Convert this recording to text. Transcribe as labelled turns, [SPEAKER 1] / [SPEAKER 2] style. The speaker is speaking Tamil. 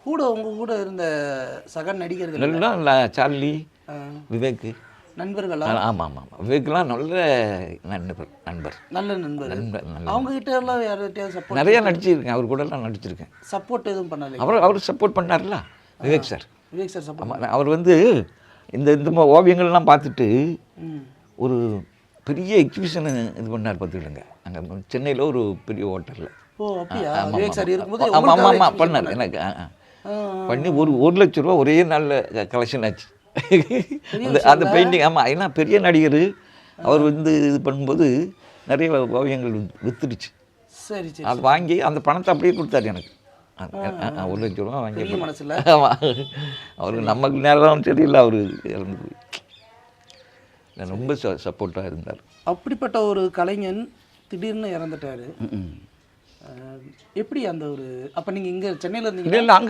[SPEAKER 1] கூட உங்கள் கூட இருந்த சக நடிகர்கள்
[SPEAKER 2] எல்லாம் சார்லி, விவேக்
[SPEAKER 1] நண்பர்களா?
[SPEAKER 2] ஆமாம் ஆமாம். விவேக்லாம் நல்ல நண்பர்.
[SPEAKER 1] நல்ல நண்பர். அவங்க கிட்ட எல்லாம் யார்கிட்டயாவது சப்போர்ட்?
[SPEAKER 2] நிறையா நடிச்சிருக்கேன், அவர் கூட எல்லாம் நடிச்சிருக்கேன்.
[SPEAKER 1] சப்போர்ட் எதுவும் பண்ணலை?
[SPEAKER 2] அவர் சப்போர்ட் பண்ணார்ல Vivek sir.
[SPEAKER 1] Vivek sir support.
[SPEAKER 2] ஆமாம், அவர் வந்து இந்த ஓவியங்கள்லாம் பார்த்துட்டு ஒரு பெரிய எக்ஸிபிஷனை இது பண்ணார் பார்த்துக்கிடுங்க. அங்கே சென்னையில் ஒரு பெரிய ஹோட்டலில்.
[SPEAKER 1] ஓ அப்படியா? விவேக் சார் இருக்கும்போது
[SPEAKER 2] ஆமாம் ஆமாம் பண்ணார். எனக்கு பண்ணி 1 லட்ச ரூபா ஒரே நாளில் கலெக்ஷன் ஆச்சு அந்த பெயிண்டிங். ஆமாம், ஏன்னா பெரிய நடிகர் அவர் வந்து இது பண்ணும்போது நிறைய ஓவியங்கள் வித்துடுச்சு.
[SPEAKER 1] சரி சரி.
[SPEAKER 2] அது வாங்கி அந்த பணத்தை அப்படியே கொடுத்தாரு எனக்கு. 1 லட்ச ரூபா வாங்கி
[SPEAKER 1] மனசில்.
[SPEAKER 2] ஆமாம், அவருக்கு நமக்கு நேரம் தெரியல, அவர் இறந்து போய் ரொம்ப சப்போர்ட்டாக இருந்தார்.
[SPEAKER 1] அப்படிப்பட்ட ஒரு கலைஞன் திடீர்னு இறந்துட்டாரு. எப்படி அந்த ஒரு அப்போ நீங்கள் இங்கே சென்னையில் இருந்தீங்க?
[SPEAKER 2] இல்லை, அங்கே